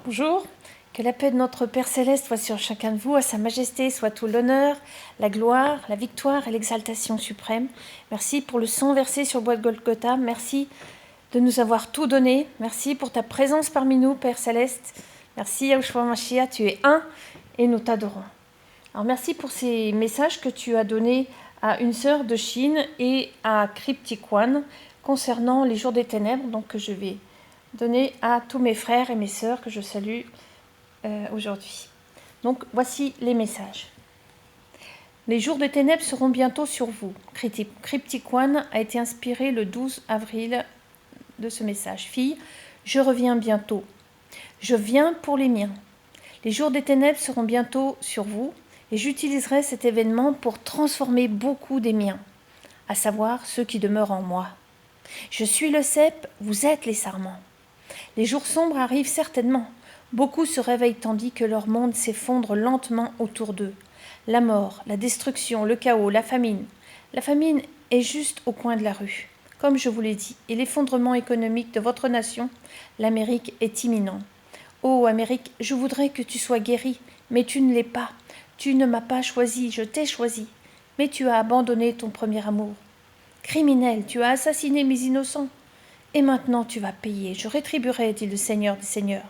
Bonjour, que la paix de notre Père Céleste soit sur chacun de vous, à Sa Majesté soit tout l'honneur, la gloire, la victoire et l'exaltation suprême. Merci pour le sang versé sur le bois de Golgotha, merci de nous avoir tout donné, merci pour ta présence parmi nous, Père Céleste. Merci Yahushua Mashiach, tu es un et nous t'adorons. Alors merci pour ces messages que tu as donnés à une sœur de Chine et à Cryptic One concernant les jours des ténèbres, donc que je vais donner à tous mes frères et mes sœurs que je salue aujourd'hui. Donc voici les messages. Les jours des ténèbres seront bientôt sur vous. Cryptic One a été inspiré le 12 avril de ce message. Fille, je reviens bientôt. Je viens pour les miens. Les jours des ténèbres seront bientôt sur vous et j'utiliserai cet événement pour transformer beaucoup des miens, à savoir ceux qui demeurent en moi. Je suis le cep, vous êtes les sarments. Les jours sombres arrivent certainement. Beaucoup se réveillent tandis que leur monde s'effondre lentement autour d'eux. La mort, la destruction, le chaos, la famine. La famine est juste au coin de la rue. Comme je vous l'ai dit, et l'effondrement économique de votre nation, l'Amérique est imminent. Ô Amérique, je voudrais que tu sois guérie, mais tu ne l'es pas. Tu ne m'as pas choisi, je t'ai choisi. Mais tu as abandonné ton premier amour. Criminel, tu as assassiné mes innocents. Et maintenant tu vas payer, je rétribuerai, dit le Seigneur des Seigneurs.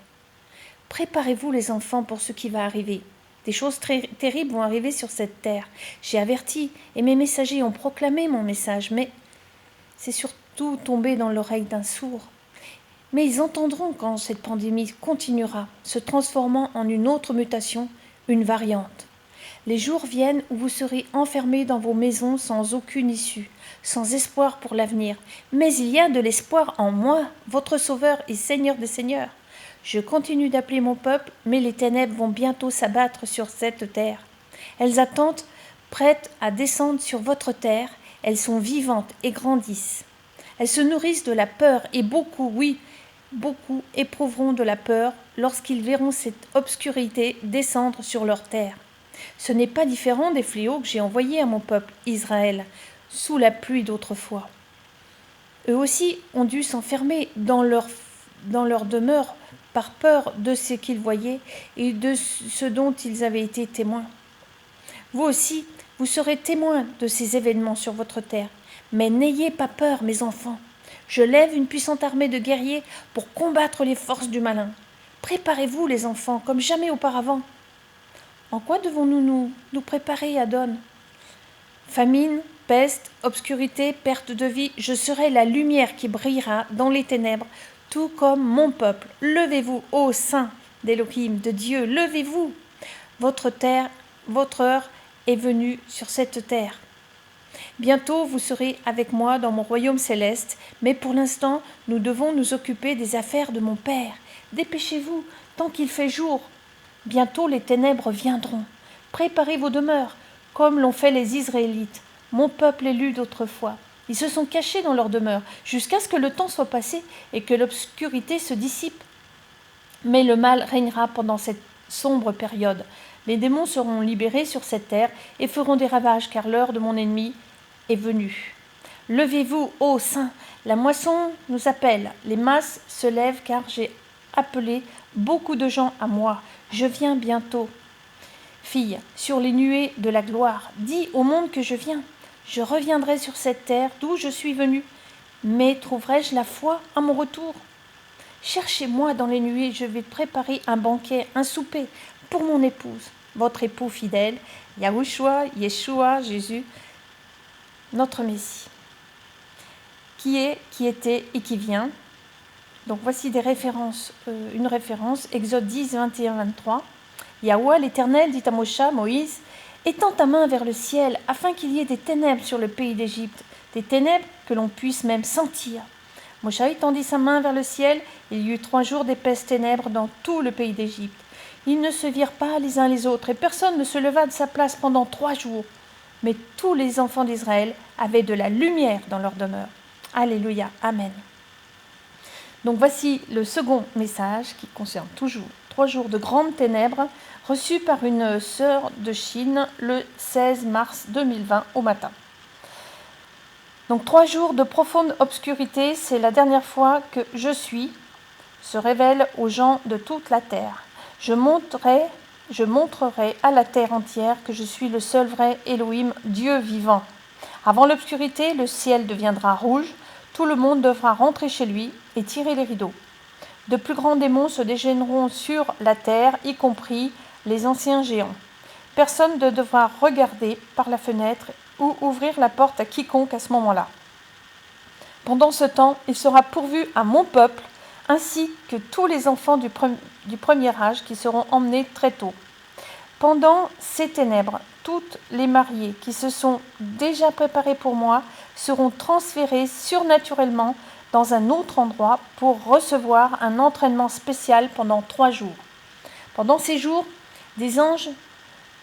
Préparez-vous les enfants pour ce qui va arriver. Des choses très terribles vont arriver sur cette terre. J'ai averti et mes messagers ont proclamé mon message, mais c'est surtout tombé dans l'oreille d'un sourd. Mais ils entendront quand cette pandémie continuera, se transformant en une autre mutation, une variante. Les jours viennent où vous serez enfermés dans vos maisons sans aucune issue, sans espoir pour l'avenir. Mais il y a de l'espoir en moi, votre Sauveur et Seigneur des Seigneurs. Je continue d'appeler mon peuple, mais les ténèbres vont bientôt s'abattre sur cette terre. Elles attendent, prêtes à descendre sur votre terre. Elles sont vivantes et grandissent. Elles se nourrissent de la peur et beaucoup, oui, beaucoup éprouveront de la peur lorsqu'ils verront cette obscurité descendre sur leur terre. Ce n'est pas différent des fléaux que j'ai envoyés à mon peuple Israël, sous la pluie d'autrefois. Eux aussi ont dû s'enfermer dans leur demeure par peur de ce qu'ils voyaient et de ce dont ils avaient été témoins. Vous aussi, vous serez témoins de ces événements sur votre terre. Mais n'ayez pas peur, mes enfants. Je lève une puissante armée de guerriers pour combattre les forces du malin. Préparez-vous, les enfants, comme jamais auparavant. En quoi devons-nous nous préparer, Adon? Famine, peste, obscurité, perte de vie, je serai la lumière qui brillera dans les ténèbres, tout comme mon peuple. Levez-vous, ô saints d'Élohim, de Dieu, levez-vous. Votre heure est venue sur cette terre. Bientôt vous serez avec moi dans mon royaume céleste, mais pour l'instant nous devons nous occuper des affaires de mon Père. Dépêchez-vous, tant qu'il fait jour. Bientôt les ténèbres viendront. Préparez vos demeures, comme l'ont fait les Israélites, mon peuple élu d'autrefois. Ils se sont cachés dans leurs demeures, jusqu'à ce que le temps soit passé et que l'obscurité se dissipe. Mais le mal régnera pendant cette sombre période. Les démons seront libérés sur cette terre et feront des ravages, car l'heure de mon ennemi est venue. Levez-vous, ô saints, la moisson nous appelle. Les masses se lèvent, car j'ai appelé beaucoup de gens à moi. Je viens bientôt. Fille, sur les nuées de la gloire, dis au monde que je viens. Je reviendrai sur cette terre d'où je suis venue. Mais trouverai-je la foi à mon retour? Cherchez-moi dans les nuées, je vais préparer un banquet, un souper pour mon épouse, votre époux fidèle, Yahushua, Yeshua, Jésus, notre Messie, qui est, qui était et qui vient. Donc voici des références, une référence, Exode 10, 21, 23. Yahweh l'Éternel dit à Moïse, étends ta main vers le ciel, afin qu'il y ait des ténèbres sur le pays d'Égypte, des ténèbres que l'on puisse même sentir. Moshe tendit sa main vers le ciel, il y eut 3 jours d'épaisses ténèbres dans tout le pays d'Égypte. Ils ne se virent pas les uns les autres, et personne ne se leva de sa place pendant 3 jours. Mais tous les enfants d'Israël avaient de la lumière dans leur demeure. Alléluia, Amen. Donc voici le second message qui concerne toujours 3 jours de grandes ténèbres, reçu par une sœur de Chine le 16 mars 2020 au matin. Donc 3 jours de profonde obscurité, c'est la dernière fois que je suis se révèle aux gens de toute la terre. Je montrerai à la terre entière que je suis le seul vrai Elohim, Dieu vivant. Avant l'obscurité, le ciel deviendra rouge, tout le monde devra rentrer chez lui et tirer les rideaux. De plus grands démons se déchaîneront sur la terre, y compris les anciens géants. Personne ne devra regarder par la fenêtre ou ouvrir la porte à quiconque à ce moment-là. Pendant ce temps, il sera pourvu à mon peuple, ainsi que tous les enfants du premier âge qui seront emmenés très tôt. Pendant ces ténèbres, toutes les mariées qui se sont déjà préparées pour moi seront transférées surnaturellement dans un autre endroit pour recevoir un entraînement spécial pendant 3 jours. Pendant ces jours, des anges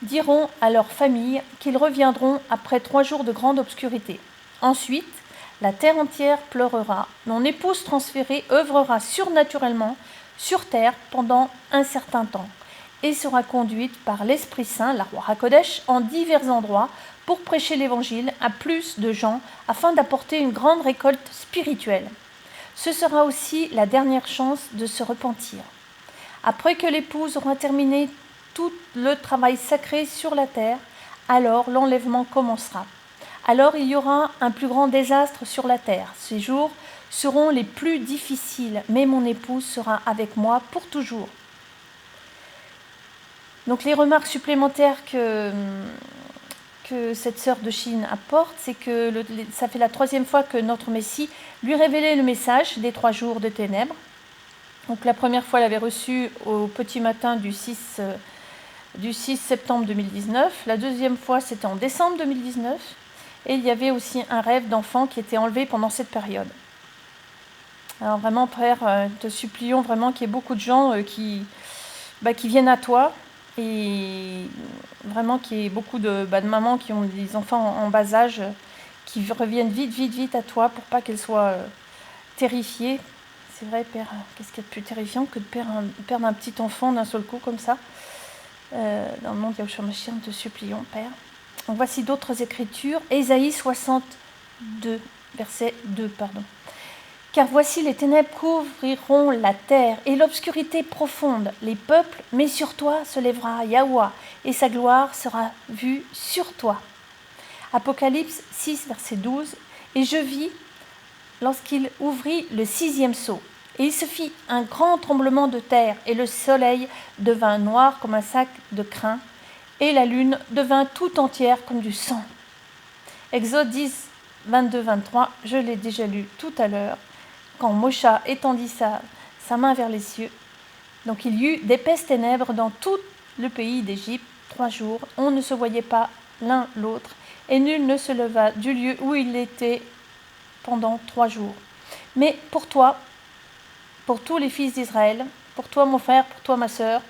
diront à leur famille qu'ils reviendront après 3 jours de grande obscurité. Ensuite, la terre entière pleurera. Mon épouse transférée œuvrera surnaturellement sur terre pendant un certain temps et sera conduite par l'Esprit Saint, la Roi HaKodesh, en divers endroits pour prêcher l'Évangile à plus de gens afin d'apporter une grande récolte spirituelle. Ce sera aussi la dernière chance de se repentir. Après que l'épouse aura terminé tout le travail sacré sur la terre, alors l'enlèvement commencera. Alors il y aura un plus grand désastre sur la terre. Ces jours seront les plus difficiles, mais mon épouse sera avec moi pour toujours. Donc les remarques supplémentaires que cette sœur de Chine apporte, c'est que ça fait la 3e fois que notre Messie lui révélait le message des 3 jours de ténèbres. Donc la première fois, elle avait reçu au petit matin du 6 septembre 2019. La deuxième fois, c'était en décembre 2019. Et il y avait aussi un rêve d'enfant qui était enlevé pendant cette période. Alors vraiment, Père, te supplions vraiment qu'il y ait beaucoup de gens qui viennent à toi. Et vraiment qu'il y ait beaucoup de mamans qui ont des enfants en bas âge qui reviennent vite à toi pour pas qu'elles soient terrifiées. C'est vrai, Père, qu'est-ce qu'il y a de plus terrifiant que de perdre un petit enfant d'un seul coup comme ça. Dans le nom de Yahushua Mashiach, nous te supplions, Père. Donc voici d'autres écritures. Ésaïe 62, verset 2, Car voici les ténèbres couvriront la terre et l'obscurité profonde, les peuples, mais sur toi se lèvera Yahweh et sa gloire sera vue sur toi. Apocalypse 6, verset 12. Et je vis lorsqu'il ouvrit le 6e sceau. Et il se fit un grand tremblement de terre, et le soleil devint noir comme un sac de crin, et la lune devint tout entière comme du sang. Exode 10, 22-23, je l'ai déjà lu tout à l'heure, quand Moshe étendit sa main vers les cieux. Donc il y eut d'épaisses ténèbres dans tout le pays d'Égypte 3 jours. On ne se voyait pas l'un l'autre, et nul ne se leva du lieu où il était pendant 3 jours. Mais pour toi, pour tous les fils d'Israël, pour toi mon frère, pour toi ma sœur,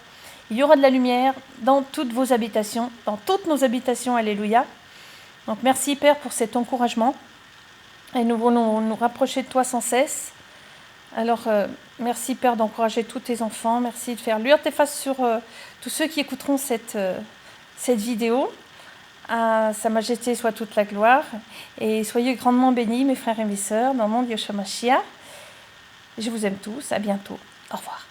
il y aura de la lumière dans toutes vos habitations, dans toutes nos habitations, alléluia. Donc merci Père pour cet encouragement, et nous voulons nous rapprocher de toi sans cesse. Alors merci Père d'encourager tous tes enfants, merci de faire luire tes faces sur tous ceux qui écouteront cette vidéo. À Sa Majesté soit toute la gloire, et soyez grandement bénis mes frères et mes sœurs, dans le nom de Yahushua Mashiach. Je vous aime tous, à bientôt, au revoir.